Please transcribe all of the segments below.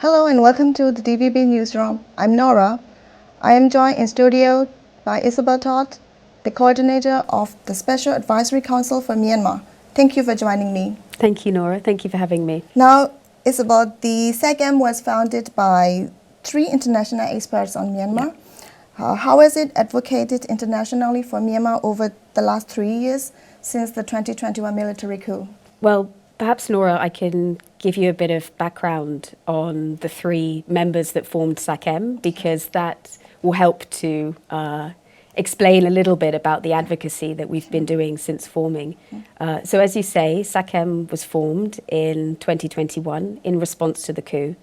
Hello and welcome to the DVB Newsroom. I'm Nora. I am joined in studio by Isabel Todd, the coordinator of the Special Advisory Council for Myanmar. Thank you for joining me. Thank you, Nora. Thank you for having me. Now, Isabel, the SAC-M was founded by 3 international experts on Myanmar. How has it advocated internationally for Myanmar over the last 3 years since the 2021 military coup? Well, perhaps, Nora, I can give you a bit of background on the 3 members that formed SAC-M, because that will help to explain a little bit about the advocacy that we've been doing since forming. So as you say, SAC-M was formed in 2021 in response to the coup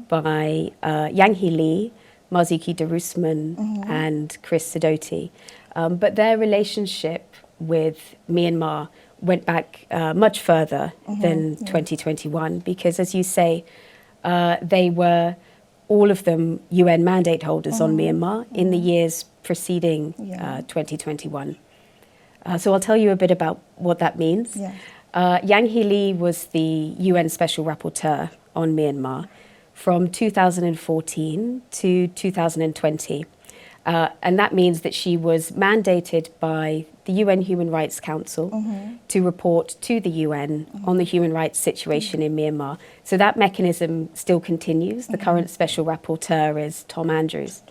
by Yang Hee Lee, Marzuki Darusman and Chris Sidoti. But their relationship with Myanmar went back much further than 2021, because as you say, they were all of them UN mandate holders on Myanmar in the years preceding 2021. So I'll tell you a bit about what that means. Yang Hee Lee was the UN Special Rapporteur on Myanmar from 2014 to 2020. And that means that she was mandated by the UN Human Rights Council to report to the UN on the human rights situation in Myanmar. So that mechanism still continues. The current Special Rapporteur is Tom Andrews.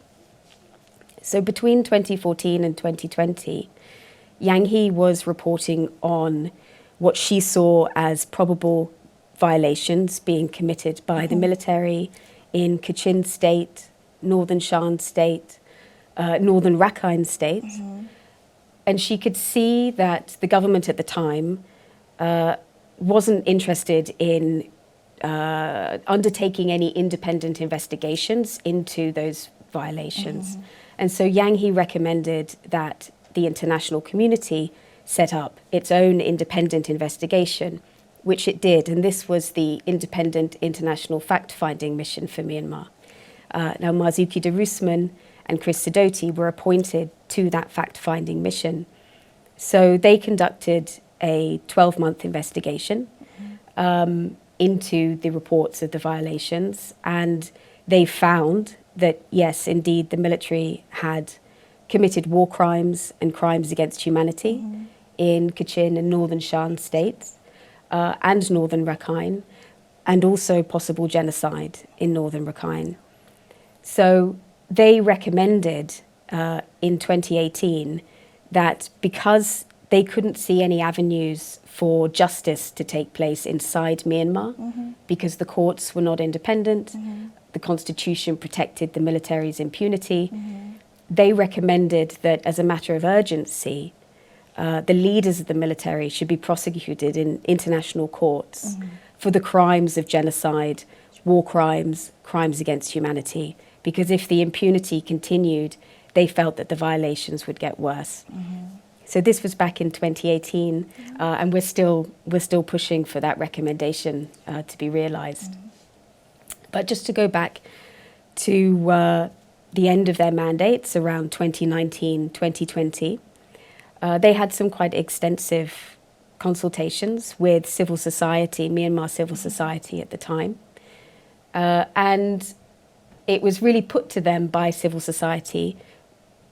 So between 2014 and 2020, Yang Hee was reporting on what she saw as probable violations being committed by the military in Kachin State, Northern Shan State, Northern Rakhine State. And she could see that the government at the time wasn't interested in undertaking any independent investigations into those violations. And so Yang Hee recommended that the international community set up its own independent investigation, which it did. And this was the Independent International Fact-Finding Mission for Myanmar. Now, Marzuki Darusman and Chris Sidoti were appointed to that fact-finding mission. So they conducted a 12-month investigation into the reports of the violations, and they found that, yes, indeed, the military had committed war crimes and crimes against humanity in Kachin and Northern Shan states and Northern Rakhine, and also possible genocide in Northern Rakhine. So they recommended in 2018 that because they couldn't see any avenues for justice to take place inside Myanmar, because the courts were not independent, the constitution protected the military's impunity, they recommended that as a matter of urgency, the leaders of the military should be prosecuted in international courts for the crimes of genocide, war crimes, crimes against humanity. Because if the impunity continued, they felt that the violations would get worse. So this was back in 2018, and we're still pushing for that recommendation to be realised. But just to go back to the end of their mandates around 2019, 2020, they had some quite extensive consultations with civil society, Myanmar civil society at the time. And it was really put to them by civil society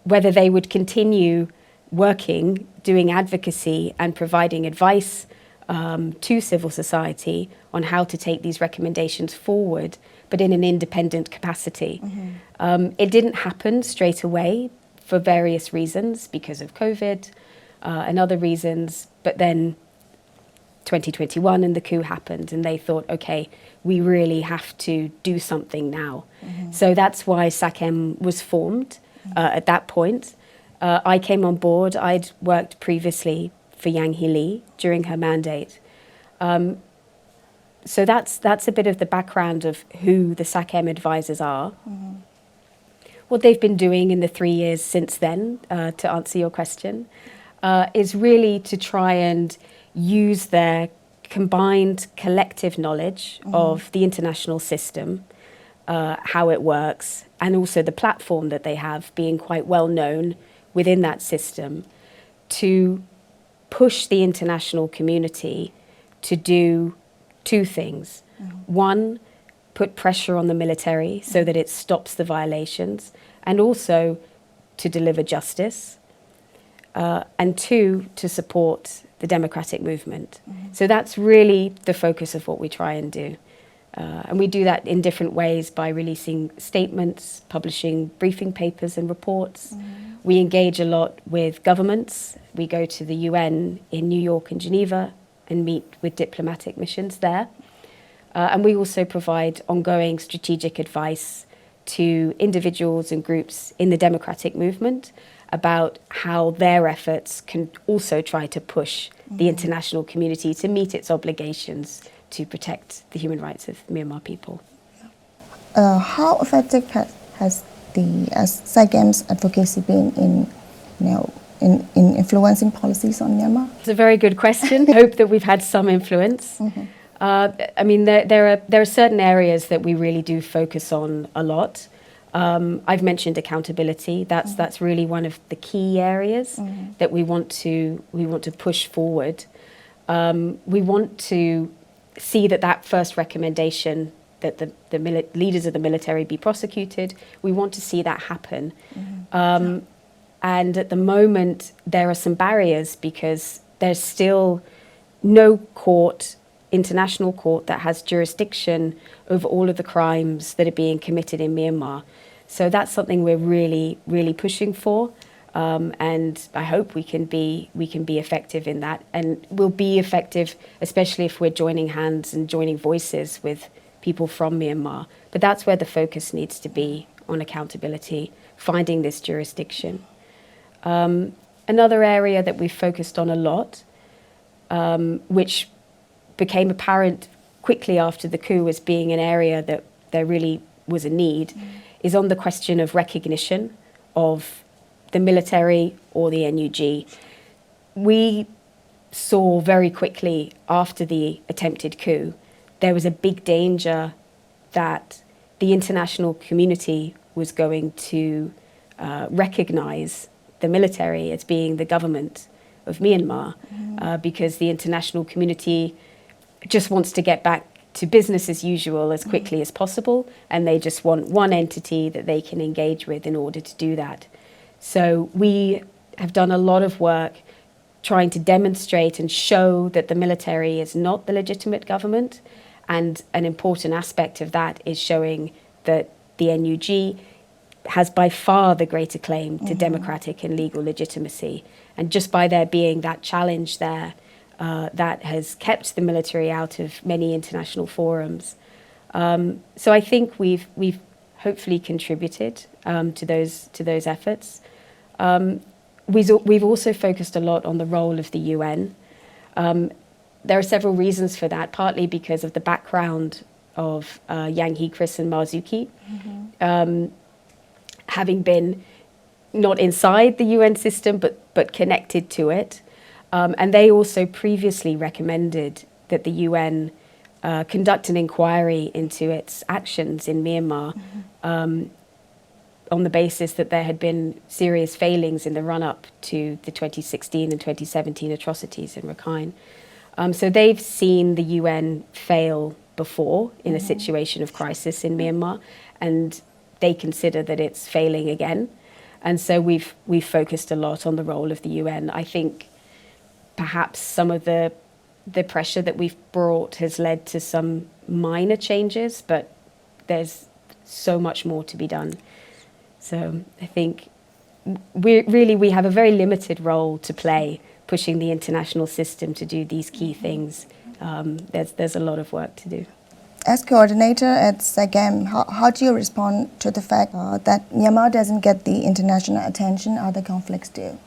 whether they would continue working, doing advocacy and providing advice to civil society on how to take these recommendations forward, but in an independent capacity. It didn't happen straight away for various reasons, because of COVID and other reasons, but then 2021 and the coup happened, and they thought, okay, we really have to do something now. So that's why SAC-M was formed at that point. I came on board. I'd worked previously for Yang Hee Lee during her mandate. So that's a bit of the background of who the SAC-M advisors are. What they've been doing in the 3 years since then, to answer your question, is really to try and use their combined collective knowledge of the international system, how it works, and also the platform that they have, being quite well known within that system, to push the international community to do 2 things. One, put pressure on the military so that it stops the violations, and also to deliver justice, and two, to support the democratic movement. So that's really the focus of what we try and do. And we do that in different ways by releasing statements, publishing briefing papers and reports. We engage a lot with governments. We go to the UN in New York and Geneva and meet with diplomatic missions there. And we also provide ongoing strategic advice to individuals and groups in the democratic movement about how their efforts can also try to push the international community to meet its obligations to protect the human rights of Myanmar people. How effective has the SAC-M's advocacy been in influencing policies on Myanmar? It's a very good question. I hope that we've had some influence. I mean, there are certain areas that we really do focus on a lot. I've mentioned accountability. That's really one of the key areas that we want to push forward. We want to see that first recommendation that the leaders of the military be prosecuted. We want to see that happen. And at the moment, there are some barriers because there's still no court, international court, that has jurisdiction over all of the crimes that are being committed in Myanmar. So that's something we're really, really pushing for. And I hope we can be effective in that. And we'll be effective, especially if we're joining hands and joining voices with people from Myanmar. But that's where the focus needs to be, on accountability, finding this jurisdiction. Another area that we've focused on a lot, which became apparent quickly after the coup as being an area that there really was a need, is on the question of recognition of the military or the NUG. We saw very quickly after the attempted coup, there was a big danger that the international community was going to recognize the military as being the government of Myanmar, because the international community just wants to get back to business as usual as quickly as possible, and they just want one entity that they can engage with in order to do that. So we have done a lot of work trying to demonstrate and show that the military is not the legitimate government, and an important aspect of that is showing that the NUG has by far the greater claim to democratic and legal legitimacy. And just by there being that challenge there, that has kept the military out of many international forums. So I think we've hopefully contributed to those efforts. We've also focused a lot on the role of the UN. There are several reasons for that, partly because of the background of Yang Hee Chris and Marzuki, having been not inside the UN system, but connected to it. And they also previously recommended that the UN conduct an inquiry into its actions in Myanmar, on the basis that there had been serious failings in the run-up to the 2016 and 2017 atrocities in Rakhine. So they've seen the UN fail before in a situation of crisis in Myanmar, and they consider that it's failing again. And so we've focused a lot on the role of the UN. I think perhaps some of the pressure that we've brought has led to some minor changes, but there's so much more to be done. So I think we have a very limited role to play, pushing the international system to do these key things. There's a lot of work to do. As coordinator at SAC-M, how do you respond to the fact that Myanmar doesn't get the international attention other conflicts do?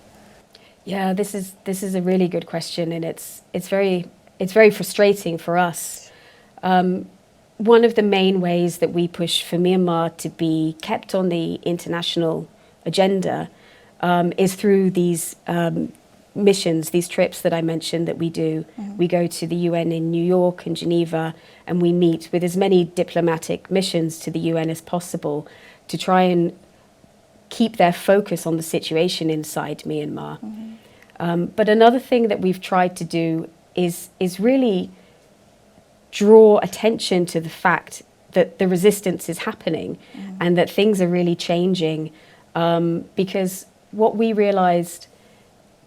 Yeah, this is a really good question, and it's very frustrating for us. One of the main ways that we push for Myanmar to be kept on the international agenda is through these missions, these trips that I mentioned that we do. We go to the UN in New York and Geneva, and we meet with as many diplomatic missions to the UN as possible to try and keep their focus on the situation inside Myanmar. But another thing that we've tried to do is really draw attention to the fact that the resistance is happening and that things are really changing, because what we realized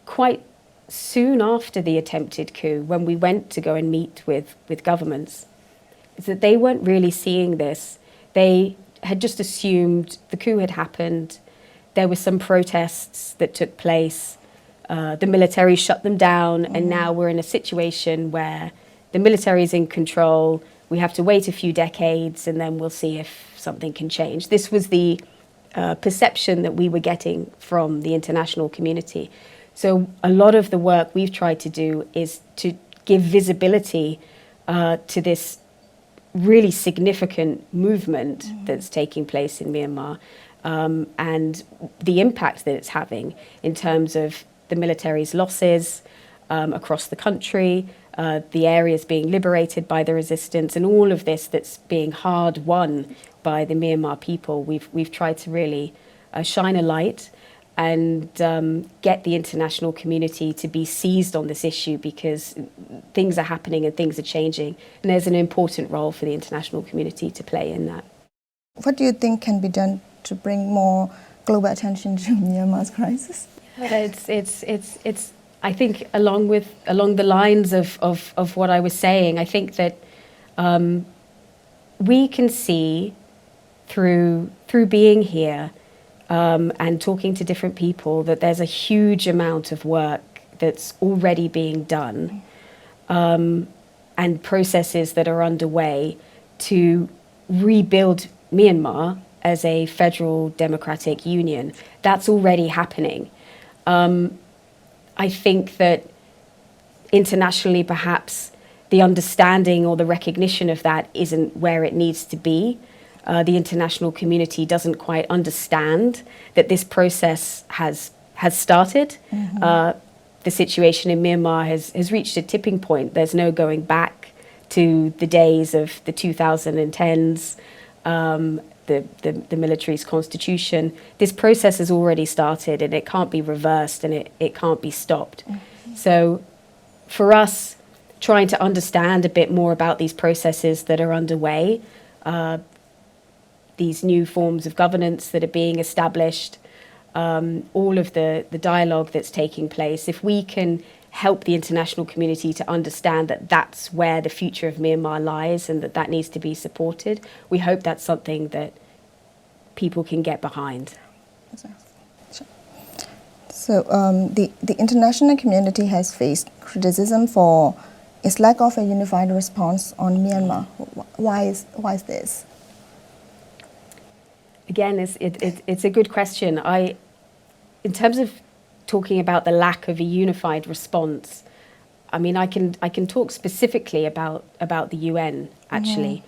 quite soon after the attempted coup, when we went to go and meet with governments, is that they weren't really seeing this. They had just assumed the coup had happened. There were some protests that took place. The military shut them down, and now we're in a situation where the military is in control. We have to wait a few decades, and then we'll see if something can change. This was the perception that we were getting from the international community. So a lot of the work we've tried to do is to give visibility to this really significant movement that's taking place in Myanmar, and the impact that it's having in terms of the military's losses across the country, the areas being liberated by the resistance, and all of this that's being hard won by the Myanmar people. We've tried to really shine a light and get the international community to be seized on this issue, because things are happening and things are changing, and there's an important role for the international community to play in that. What do you think can be done to bring more global attention to Myanmar's crisis? It's I think along the lines of what I was saying, I think that we can see through being here and talking to different people that there's a huge amount of work that's already being done, and processes that are underway to rebuild Myanmar as a federal democratic union. That's already happening. I think that internationally, perhaps the understanding or the recognition of that isn't where it needs to be. The international community doesn't quite understand that this process has started. The situation in Myanmar has reached a tipping point. There's no going back to the days of the 2010s, the military's constitution. This process has already started, and it can't be reversed, and it can't be stopped. So for us, trying to understand a bit more about these processes that are underway, these new forms of governance that are being established, all of the dialogue that's taking place, if we can help the international community to understand that that's where the future of Myanmar lies and that needs to be supported, we hope that's something that people can get behind. So the international community has faced criticism for its lack of a unified response on Myanmar. Why is this? Again, it's a good question. In terms of talking about the lack of a unified response, I mean, I can talk specifically about the UN, actually,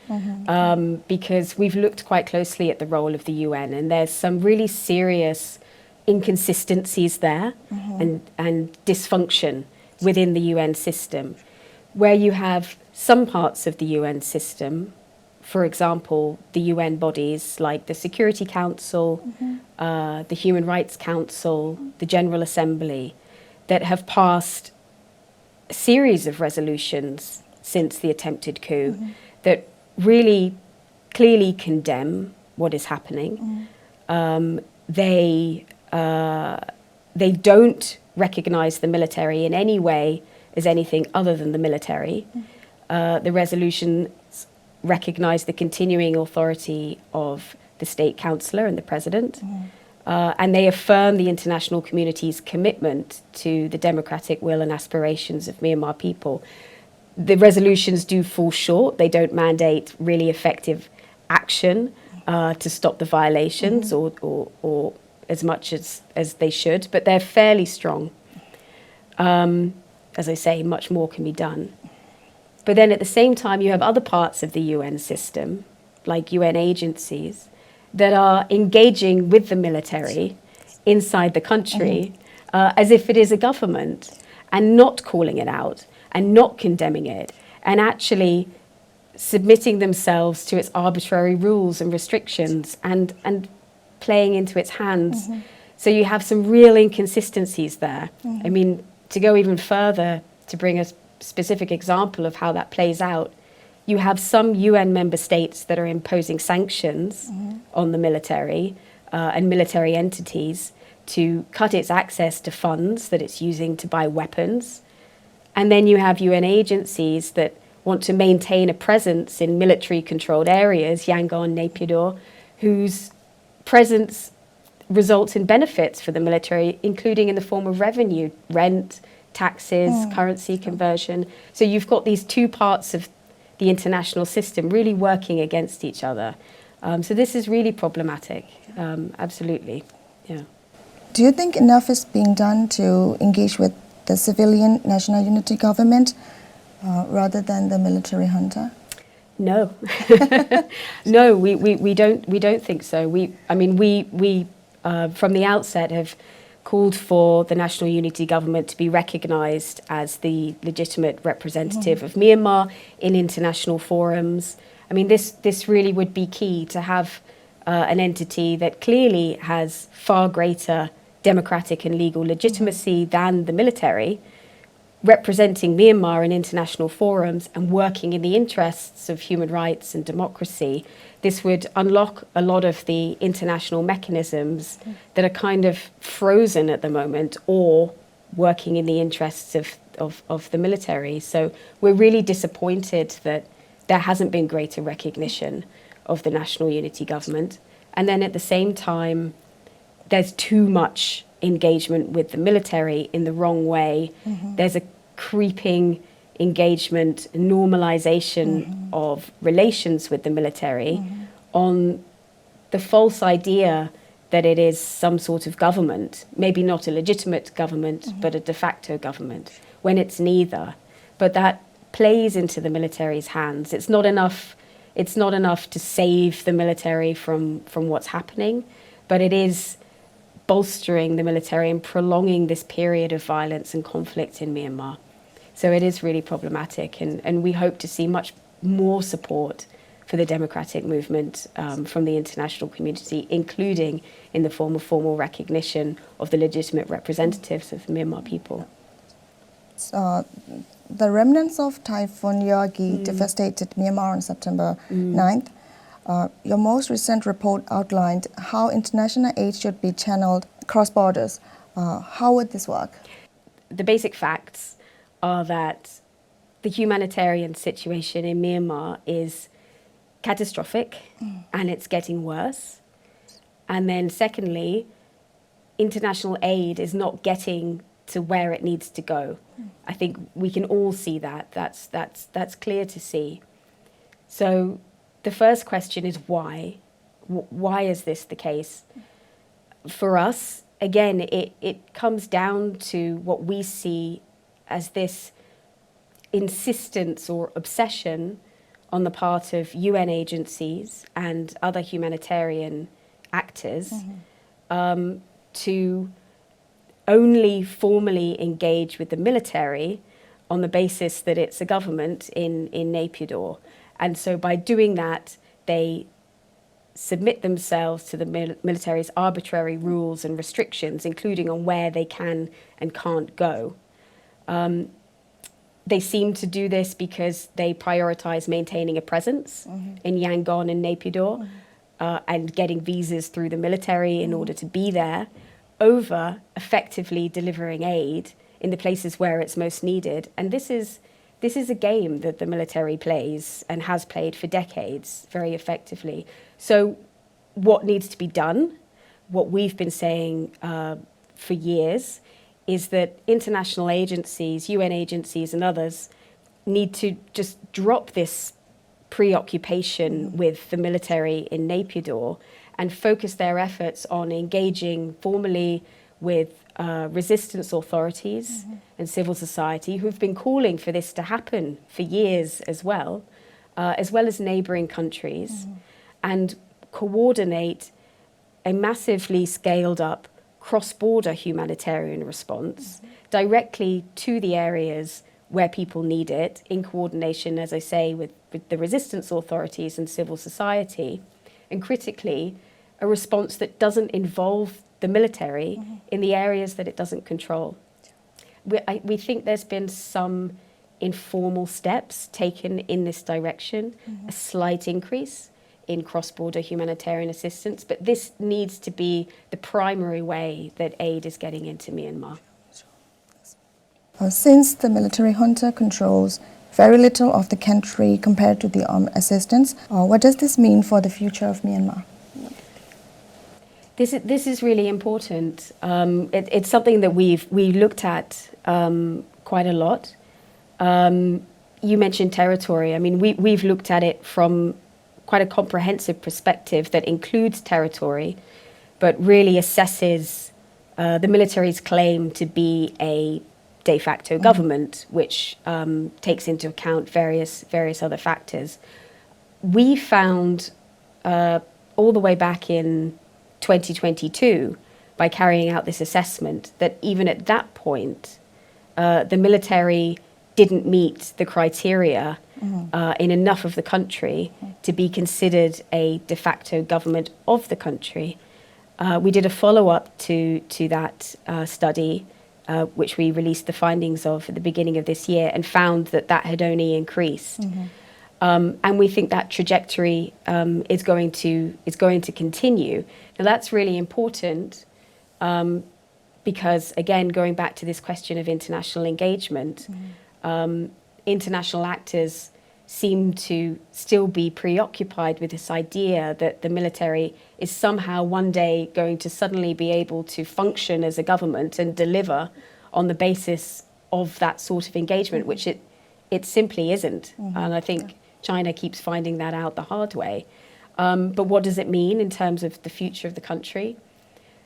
because we've looked quite closely at the role of the UN, and there's some really serious inconsistencies there, and dysfunction within the UN system, where you have some parts of the UN system, for example, the UN bodies like the Security Council, the Human Rights Council, the General Assembly, that have passed a series of resolutions since the attempted coup that really clearly condemn what is happening. They don't recognise the military in any way as anything other than the military. The resolutions recognise the continuing authority of the State Councillor and the President, and they affirm the international community's commitment to the democratic will and aspirations of Myanmar people. The resolutions do fall short. They don't mandate really effective action to stop the violations or as much as they should, but they're fairly strong. As I say, much more can be done. But then at the same time, you have other parts of the UN system, like UN agencies, that are engaging with the military inside the country as if it is a government, and not calling it out and not condemning it, and actually submitting themselves to its arbitrary rules and restrictions and playing into its hands. So you have some real inconsistencies there. I mean, to go even further, to bring a specific example of how that plays out, you have some UN member states that are imposing sanctions on the military and military entities to cut its access to funds that it's using to buy weapons. And then you have UN agencies that want to maintain a presence in military-controlled areas, Yangon, Naypyidaw, whose presence results in benefits for the military, including in the form of revenue, rent, taxes, currency conversion. So you've got these two parts of the international system really working against each other. So this is really problematic, absolutely, yeah. Do you think enough is being done to engage with the civilian national unity government rather than the military junta? No, no, we don't think so. We from the outset have called for the national unity government to be recognised as the legitimate representative of Myanmar in international forums. I mean, this really would be key to have an entity that clearly has far greater democratic and legal legitimacy than the military, representing Myanmar in international forums and working in the interests of human rights and democracy. This would unlock a lot of the international mechanisms that are kind of frozen at the moment or working in the interests of the military. So we're really disappointed that there hasn't been greater recognition of the national unity government. And then at the same time, there's too much engagement with the military in the wrong way. There's a creeping engagement, normalization of relations with the military on the false idea that it is some sort of government, maybe not a legitimate government, but a de facto government, when it's neither. But that plays into the military's hands. It's not enough to save the military from what's happening, but it is bolstering the military and prolonging this period of violence and conflict in Myanmar. So it is really problematic, and we hope to see much more support for the democratic movement from the international community, including in the form of formal recognition of the legitimate representatives of the Myanmar people. The remnants of Typhoon Yagi devastated Myanmar on September 9th. Your most recent report outlined how international aid should be channeled across borders. How would this work? The basic facts are that the humanitarian situation in Myanmar is catastrophic and it's getting worse. And then secondly, international aid is not getting to where it needs to go. I think we can all see that. That's clear to see. So the first question is why? Why is this the case? For us, again, it comes down to what we see as this insistence or obsession on the part of UN agencies and other humanitarian actors to only formally engage with the military on the basis that it's a government in Naypyidaw. And so by doing that, they submit themselves to the military's arbitrary rules and restrictions, including on where they can and can't go. They seem to do this because they prioritize maintaining a presence in Yangon and Naypyidaw and getting visas through the military in order to be there, over effectively delivering aid in the places where it's most needed. And this is a game that the military plays and has played for decades very effectively. So what needs to be done, what we've been saying for years, is that international agencies, UN agencies and others need to just drop this preoccupation with the military in Naypyidaw and focus their efforts on engaging formally with resistance authorities and civil society who've been calling for this to happen for years as well as neighbouring countries, and coordinate a massively scaled up cross-border humanitarian response directly to the areas where people need it, in coordination, as I say, with the resistance authorities and civil society, and critically, a response that doesn't involve the military in the areas that it doesn't control. We think there's been some informal steps taken in this direction, a slight increase in cross-border humanitarian assistance, but this needs to be the primary way that aid is getting into Myanmar. Since the military junta controls very little of the country compared to the armed assistance, what does this mean for the future of Myanmar? This is really important. It's something that we looked at quite a lot. You mentioned territory. I mean, we've looked at it from quite a comprehensive perspective that includes territory, but really assesses the military's claim to be a de facto government, which takes into account various other factors. We found all the way back in 2022, by carrying out this assessment, that even at that point, the military didn't meet the criteria in enough of the country to be considered a de facto government of the country. We did a follow-up to that study, which we released the findings of at the beginning of this year, and found that that had only increased. And we think that trajectory is going to continue. Now that's really important because, again, going back to this question of international engagement, international actors seem to still be preoccupied with this idea that the military is somehow one day going to suddenly be able to function as a government and deliver on the basis of that sort of engagement, which it simply isn't. And I think China keeps finding that out the hard way. But what does it mean in terms of the future of the country?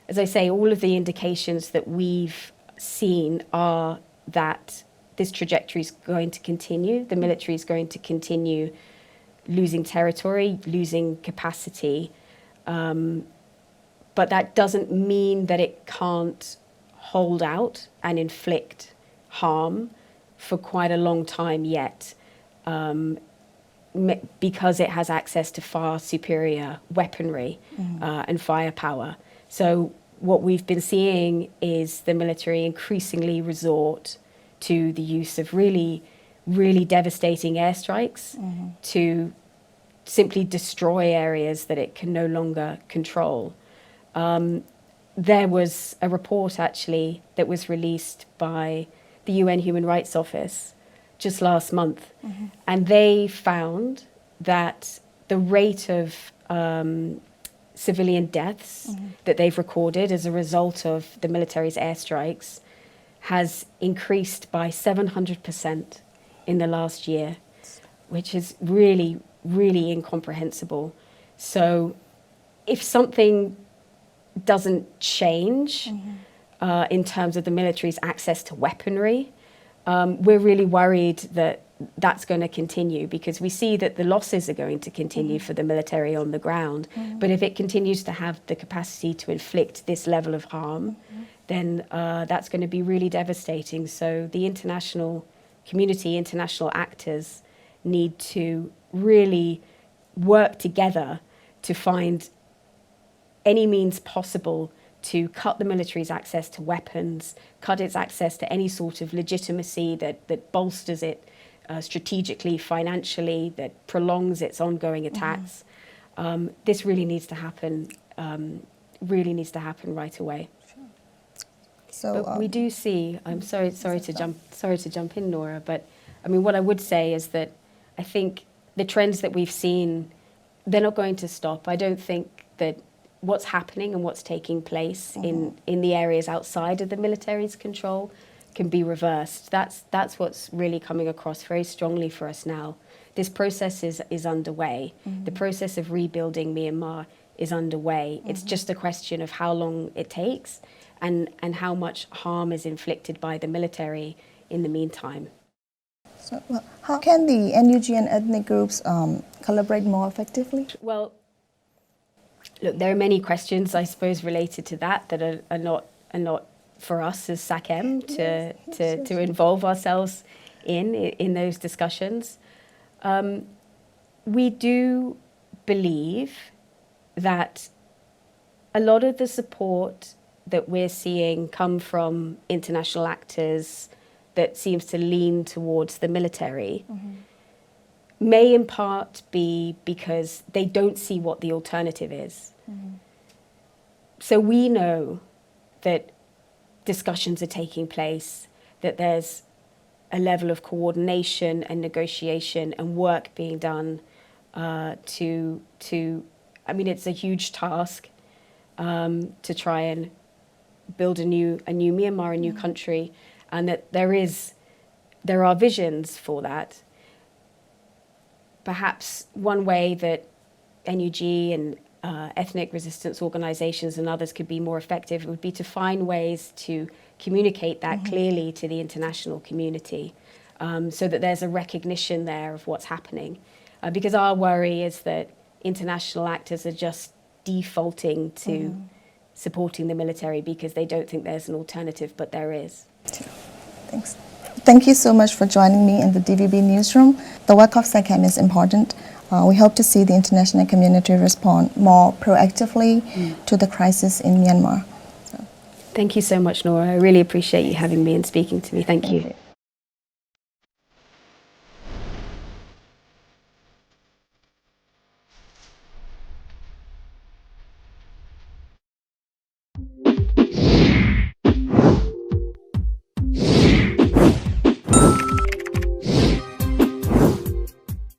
As I say, all of the indications that we've seen are that this trajectory is going to continue. The military is going to continue losing territory, losing capacity. But that doesn't mean that it can't hold out and inflict harm for quite a long time yet, because it has access to far superior weaponry and firepower. So what we've been seeing is the military increasingly resort to the use of really devastating airstrikes to simply destroy areas that it can no longer control. There was a report actually that was released by the UN Human Rights Office just last month, and they found that the rate of civilian deaths that they've recorded as a result of the military's airstrikes has increased by 700% in the last year, which is really incomprehensible. So if something doesn't change in terms of the military's access to weaponry, we're really worried that that's going to continue, because we see that the losses are going to continue for the military on the ground. But if it continues to have the capacity to inflict this level of harm, then that's going to be really devastating. So the international community, international actors need to really work together to find any means possible to cut the military's access to weapons, cut its access to any sort of legitimacy that bolsters it strategically, financially, that prolongs its ongoing attacks. This really needs to happen right away. So but we do see. I'm sorry to jump in, Nora. But I mean, what I would say is that I think the trends that we've seen, they're not going to stop. I don't think that what's happening and what's taking place in the areas outside of the military's control can be reversed. That's what's really coming across very strongly for us now. This process is underway. The process of rebuilding Myanmar is underway. It's just a question of how long it takes and how much harm is inflicted by the military in the meantime. So, how can the NUG and ethnic groups collaborate more effectively? Well, look, there are many questions, I suppose, related to that are not for us as SAC-M to involve ourselves in those discussions. We do believe that a lot of the support that we're seeing come from international actors, that seems to lean towards the military may in part be because they don't see what the alternative is. So we know that discussions are taking place, that there's a level of coordination and negotiation and work being done to I mean, it's a huge task to try and build a new Myanmar, a new country, and that there are visions for that. Perhaps one way that NUG and ethnic resistance organizations and others could be more effective would be to find ways to communicate that clearly to the international community, so that there's a recognition there of what's happening. Because our worry is that international actors are just defaulting to supporting the military because they don't think there's an alternative, but there is. Thanks. Thank you so much for joining me in the DVB newsroom. The work of SAC-M is important. We hope to see the international community respond more proactively to the crisis in Myanmar. Thank you so much, Nora. I really appreciate you having me and speaking to me. Thank you.